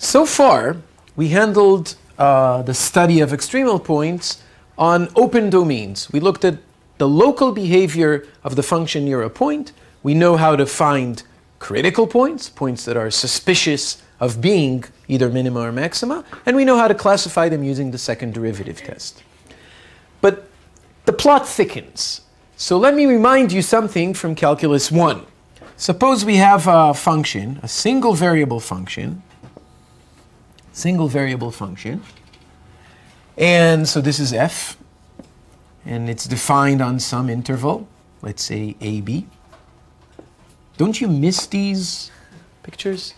So far, we handled the study of extremal points on open domains. We looked at the local behavior of the function near a point. We know how to find critical points, points that are suspicious of being either minima or maxima, and we know how to classify them using the second derivative test. But the plot thickens. So let me remind you something from Calculus 1. Suppose we have a function, a single variable function, and so this is f, and it's defined on some interval, let's say AB. Don't you miss these pictures?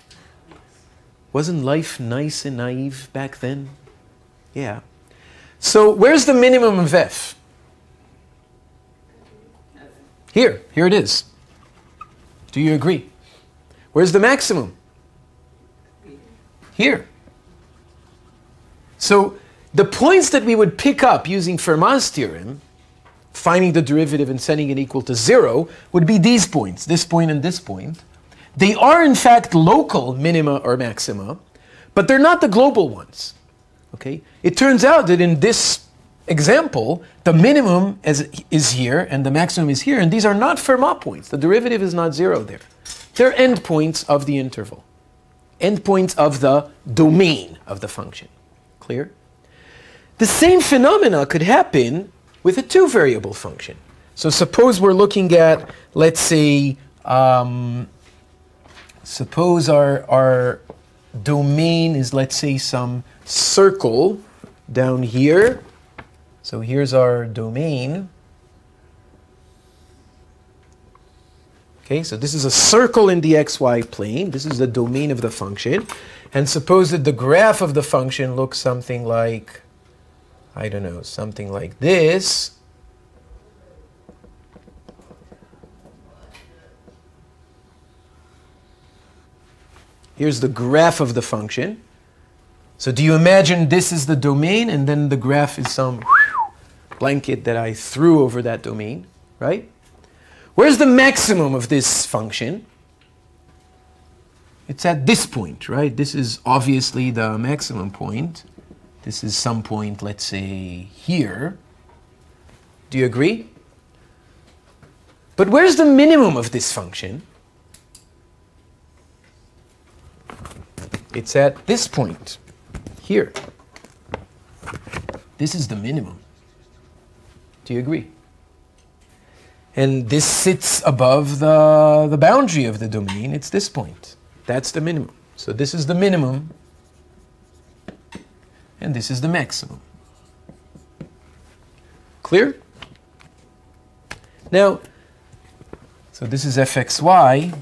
Wasn't life nice and naive back then? Yeah. So where's the minimum of f? Here it is. Do you agree? Where's the maximum? Here. So the points that we would pick up using Fermat's theorem, finding the derivative and setting it equal to 0, would be these points, this point and this point. They are in fact local minima or maxima, but they're not the global ones. Okay? It turns out that in this example, the minimum is here and the maximum is here, and these are not Fermat points. The derivative is not 0 there. They're endpoints of the interval, endpoints of the domain of the function. Clear? The same phenomena could happen with a two-variable function. So suppose we're looking at, let's say, suppose our domain is, let's say, some circle down here. So here's our domain. Okay, so this is a circle in the xy plane. This is the domain of the function. And suppose that the graph of the function looks something like, I don't know, something like this. Here's the graph of the function. So do you imagine this is the domain and then the graph is some blanket that I threw over that domain, right? Where's the maximum of this function? It's at this point, right? This is obviously the maximum point. This is some point, let's say, here. Do you agree? But where's the minimum of this function? It's at this point, here. This is the minimum. Do you agree? And this sits above the boundary of the domain. It's this point. That's the minimum. So this is the minimum, and this is the maximum. Clear? Now, so this is fxy,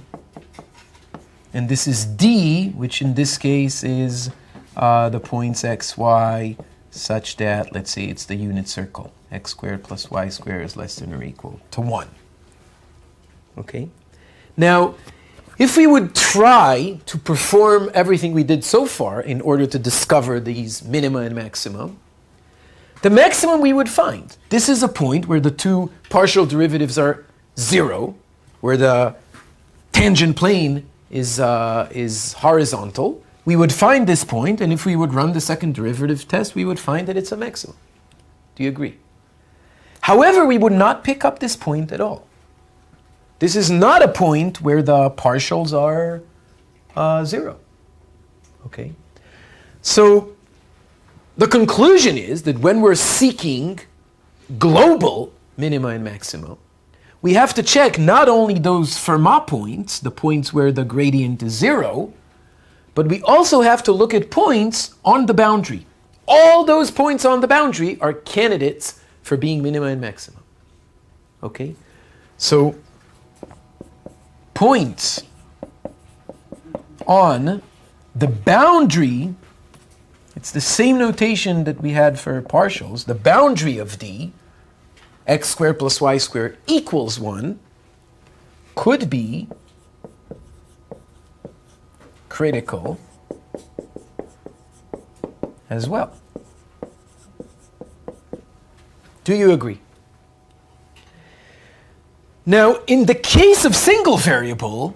and this is d, which in this case is the points xy such that, let's say, it's the unit circle. X squared plus y squared is less than or equal to 1. Okay? Now, if we would try to perform everything we did so far in order to discover these minima and maxima, the maximum we would find, this is a point where the two partial derivatives are 0, where the tangent plane is horizontal. We would find this point, and if we would run the second derivative test, we would find that it's a maximum. Do you agree? However, we would not pick up this point at all. This is not a point where the partials are 0. Okay? So the conclusion is that when we're seeking global minima and maxima, we have to check not only those Fermat points, the points where the gradient is 0, but we also have to look at points on the boundary. All those points on the boundary are candidates for being minima and maxima. Okay? So points on the boundary, it's the same notation that we had for partials, the boundary of D, x squared plus y squared equals 1, could be critical as well. Do you agree? Now, in the case of single variable,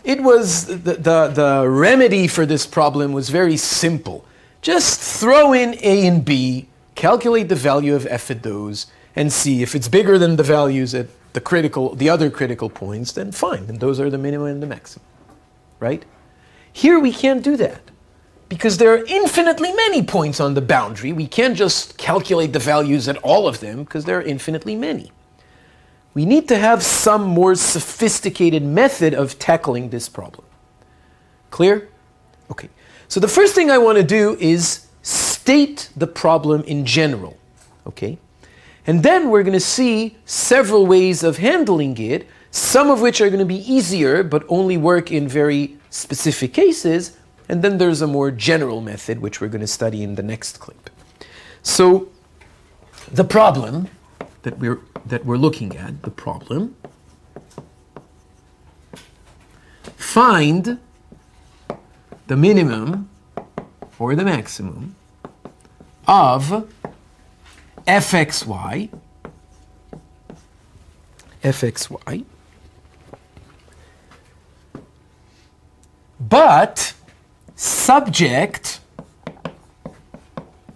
it was the remedy for this problem was very simple. Just throw in a and b, calculate the value of f at those, and see if it's bigger than the values at the other critical points, then fine, then those are the minimum and the maximum, right? Here we can't do that, because there are infinitely many points on the boundary. We can't just calculate the values at all of them, because there are infinitely many. We need to have some more sophisticated method of tackling this problem. Clear? Okay. So the first thing I want to do is state the problem in general. Okay? And then we're going to see several ways of handling it, some of which are going to be easier, but only work in very specific cases. And then there's a more general method, which we're going to study in the next clip. So the problem that we're looking at, the problem, find the minimum or the maximum of fxy, but subject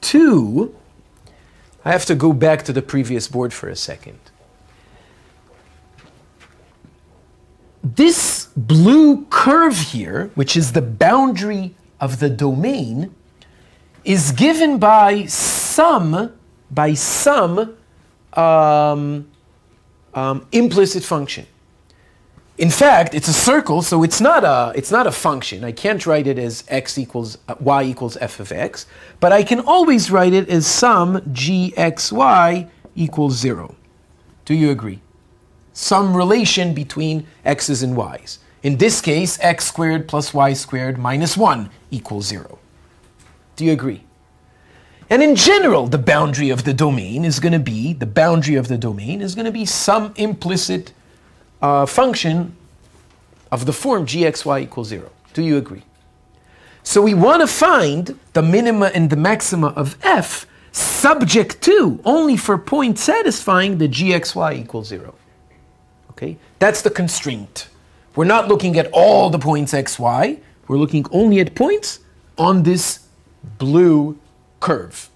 to, I have to go back to the previous board for a second. This blue curve here, which is the boundary of the domain, is given by some implicit function. In fact, it's a circle, so it's not a function. I can't write it as y equals f of x, but I can always write it as some gxy equals 0. Do you agree? Some relation between x's and y's. In this case, x squared plus y squared minus 1 equals 0. Do you agree? And in general, the boundary of the domain is going to be, some implicit function of the form gxy equals 0. Do you agree? So we want to find the minima and the maxima of f subject to, only for points satisfying the gxy equals 0. Okay? That's the constraint. We're not looking at all the points xy. We're looking only at points on this blue curve.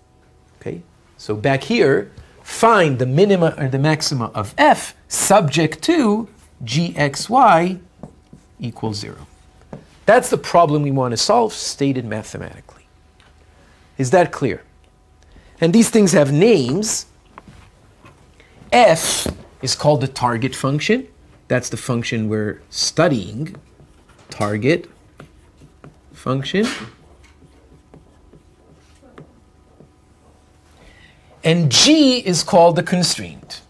Okay? So back here, find the minima or the maxima of f subject to gxy equals 0. That's the problem we want to solve, stated mathematically. Is that clear? And these things have names. F is called the target function. That's the function we're studying. Target function. And G is called the constraint.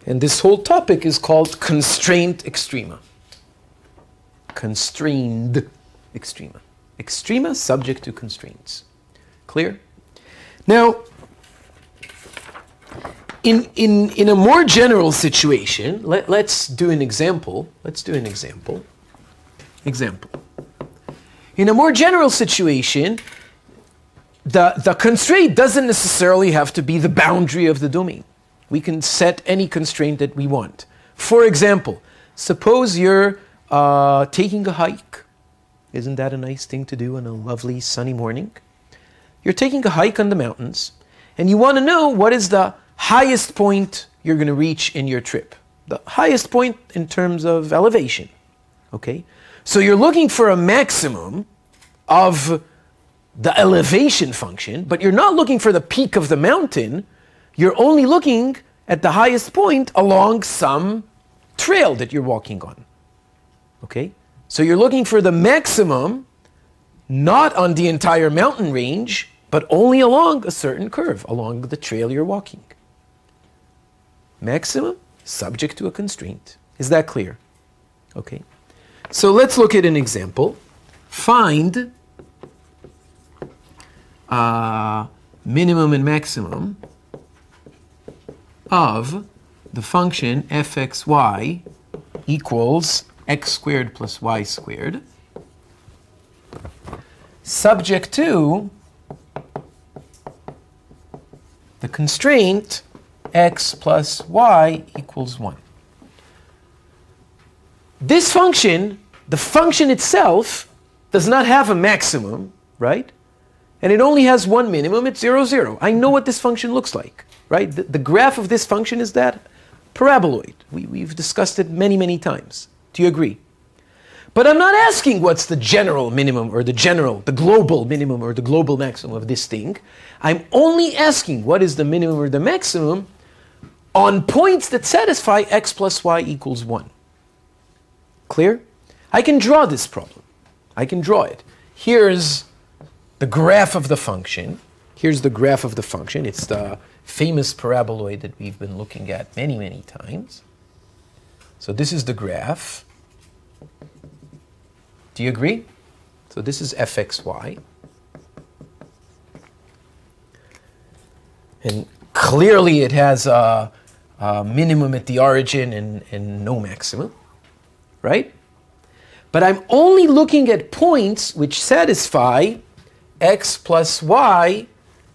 And this whole topic is called constraint extrema. Constrained extrema. Extrema subject to constraints. Clear? Now, in a more general situation, let's do an example. In a more general situation, the constraint doesn't necessarily have to be the boundary of the domain. We can set any constraint that we want. For example, suppose you're taking a hike. Isn't that a nice thing to do on a lovely sunny morning? You're taking a hike on the mountains, and you want to know what is the highest point you're going to reach in your trip. The highest point in terms of elevation. Okay? So you're looking for a maximum of the elevation function, but you're not looking for the peak of the mountain. You're only looking at the highest point along some trail that you're walking on. Okay? So you're looking for the maximum, not on the entire mountain range, but only along a certain curve, along the trail you're walking. Maximum, subject to a constraint. Is that clear? Okay. So let's look at an example. Find minimum and maximum of the function fxy equals x squared plus y squared, subject to the constraint x plus y equals 1. This function, the function itself, does not have a maximum, right? And it only has one minimum, it's 0, 0. I know what this function looks like, right? The graph of this function is that paraboloid. We've discussed it many, many times. Do you agree? But I'm not asking what's the general minimum or the global minimum or the global maximum of this thing. I'm only asking what is the minimum or the maximum on points that satisfy x plus y equals 1. Clear? I can draw this problem. I can draw it. Here's the graph of the function. Here's the graph of the function. It's the famous paraboloid that we've been looking at many, many times. So this is the graph. Do you agree? So this is fxy. And clearly it has a minimum at the origin and no maximum, right? But I'm only looking at points which satisfy x plus y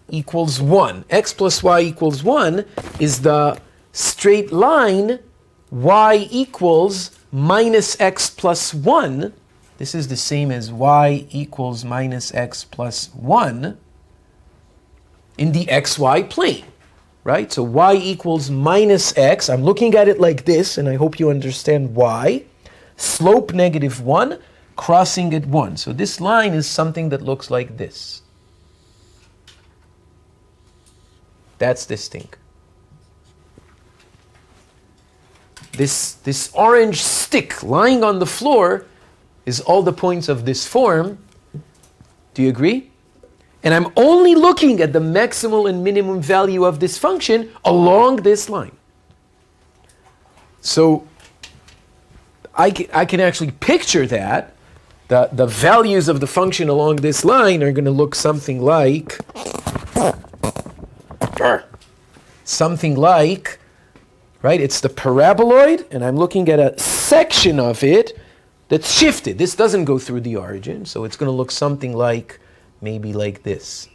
equals 1. X plus y equals 1 is the straight line y equals minus x plus 1. This is the same as y equals minus x plus 1 in the xy plane, right? So y equals minus x. I'm looking at it like this, and I hope you understand why. Slope negative 1, crossing at 1. So this line is something that looks like this. That's this thing. This orange stick lying on the floor is all the points of this form. Do you agree? And I'm only looking at the maximal and minimum value of this function along this line. So I can actually picture that. The values of the function along this line are going to look something like, right, it's the paraboloid, and I'm looking at a section of it that's shifted. This doesn't go through the origin, so it's going to look something like, maybe like this.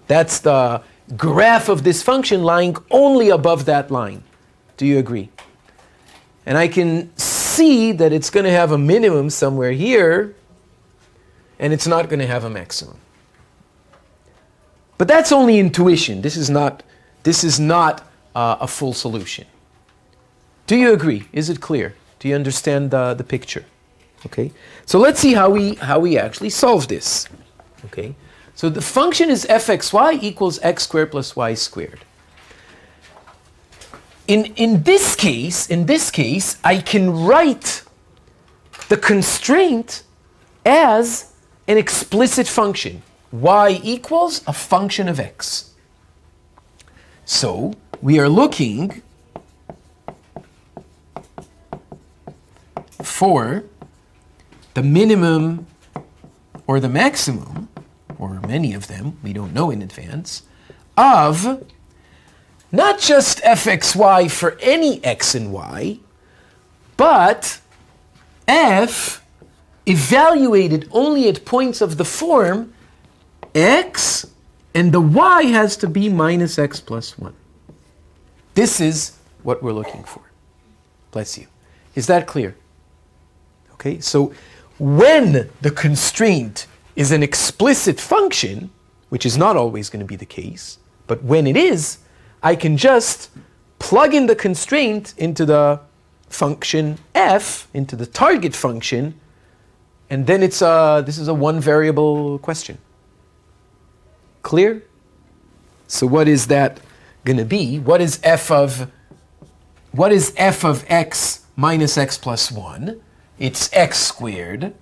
That's the graph of this function lying only above that line. Do you agree? And I can see that it's going to have a minimum somewhere here, and it's not going to have a maximum. But that's only intuition. This is not a full solution. Do you agree? Is it clear? Do you understand the picture? Okay. So let's see how we actually solve this. Okay. So the function is fxy equals x squared plus y squared. In this case, I can write the constraint as an explicit function. Y equals a function of x. So we are looking for the minimum or the maximum, or many of them, we don't know in advance, of not just fxy for any x and y, but f evaluated only at points of the form x, and the y has to be minus x plus 1. This is what we're looking for. Bless you. Is that clear? Okay, so when the constraint is an explicit function, which is not always going to be the case, but when it is, I can just plug in the constraint into the function f, into the target function, and then this is a one variable question. Clear? So what is that going to be? What is f of x minus x plus 1? It's x squared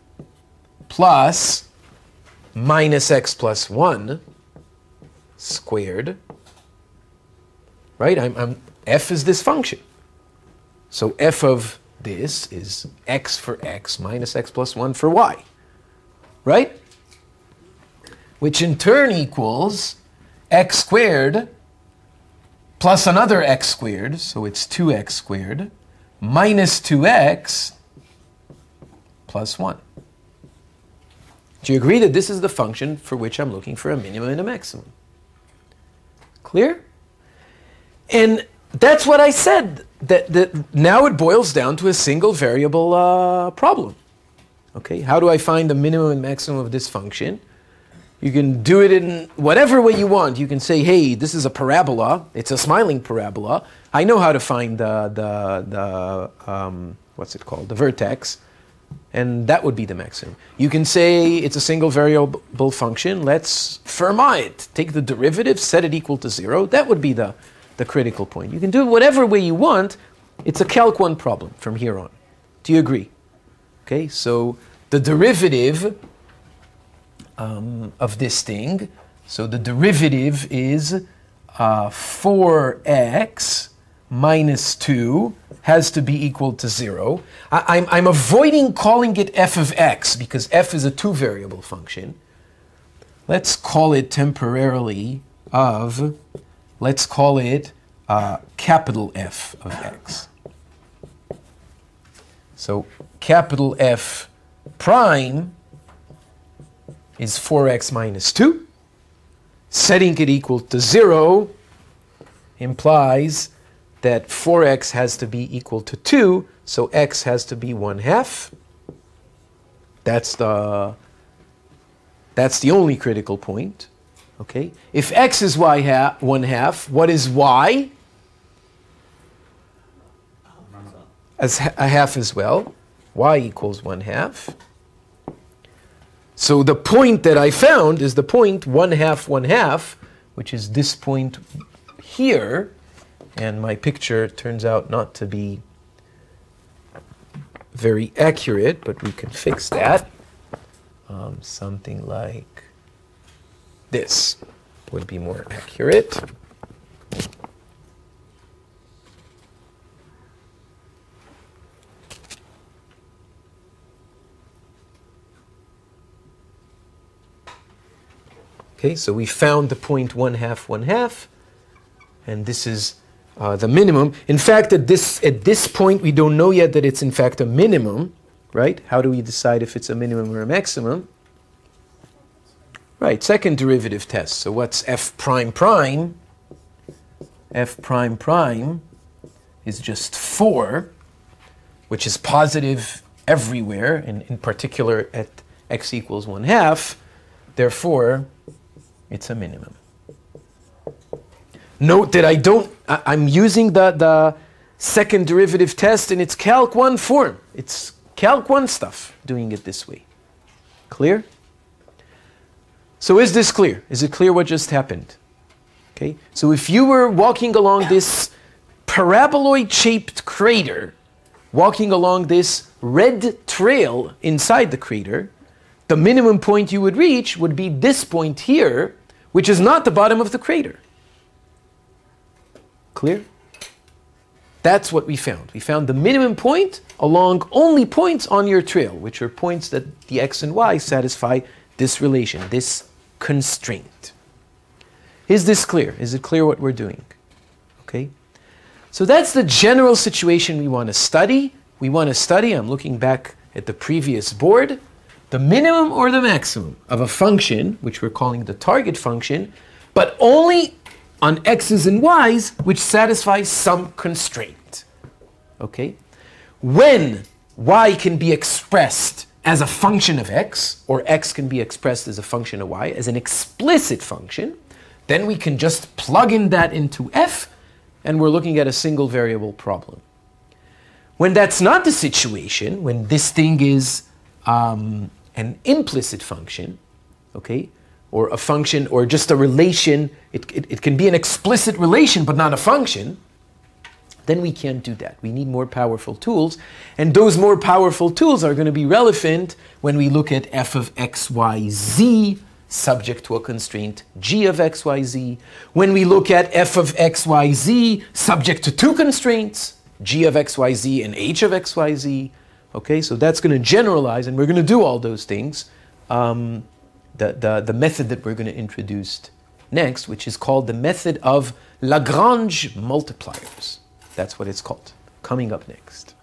plus minus x plus 1 squared. Right? F is this function. So f of this is x for x minus x plus 1 for y. Right? Which in turn equals x squared plus another x squared, so it's 2x squared, minus 2x plus 1. Do you agree that this is the function for which I'm looking for a minimum and a maximum? Clear? And that's what I said, that now it boils down to a single variable problem. Okay, how do I find the minimum and maximum of this function? You can do it in whatever way you want. You can say, hey, this is a parabola. It's a smiling parabola. I know how to find what's it called? The vertex. And that would be the maximum. You can say it's a single variable function. Let's Fermat it. Take the derivative, set it equal to 0. That would be the critical point. You can do it whatever way you want. It's a Calc 1 problem from here on. Do you agree? Okay, so the derivative of this thing, so the derivative is 4x minus 2 has to be equal to 0. I'm avoiding calling it f of x because f is a two-variable function. Let's call it temporarily let's call it capital F of x. So capital F prime is 4x minus 2. Setting it equal to 0 implies that 4x has to be equal to 2, so x has to be 1/2. That's the only critical point. Okay? If x is 1/2, what is y? As a half as well. Y equals 1/2. So the point that I found is the point 1/2, 1/2, which is this point here. And my picture turns out not to be very accurate, but we can fix that. Something like this would be more accurate. Okay, so we found the point 1/2, 1/2, and this is the minimum. In fact, at this point, we don't know yet that it's in fact a minimum, right? How do we decide if it's a minimum or a maximum? Right, second derivative test. So what's f prime prime? F prime prime is just 4, which is positive everywhere, and in particular at x equals 1/2. Therefore, it's a minimum. Note that I'm using the second derivative test in its Calc 1 form. It's Calc 1 stuff, doing it this way. Clear? So is this clear? Is it clear what just happened? Okay, so if you were walking along this paraboloid-shaped crater, walking along this red trail inside the crater, the minimum point you would reach would be this point here, which is not the bottom of the crater. Clear? That's what we found. We found the minimum point along only points on your trail, which are points that the x and y satisfy this relation, this constraint. Is this clear? Is it clear what we're doing? Okay? So that's the general situation we want to study. We want to study, I'm looking back at the previous board, the minimum or the maximum of a function, which we're calling the target function, but only on x's and y's, which satisfies some constraint. Okay? When y can be expressed as a function of x, or x can be expressed as a function of y, as an explicit function, then we can just plug in that into f, and we're looking at a single variable problem. When that's not the situation, when this thing is an implicit function, okay, or a function, or just a relation, it can be an explicit relation but not a function, then we can't do that. We need more powerful tools, and those more powerful tools are going to be relevant when we look at f of x, y, z subject to a constraint g of x, y, z. When we look at f of x, y, z subject to two constraints, g of x, y, z and h of x, y, z. Okay, so that's going to generalize, and we're going to do all those things. The method that we're going to introduce next, which is called the method of Lagrange multipliers. That's what it's called. Coming up next.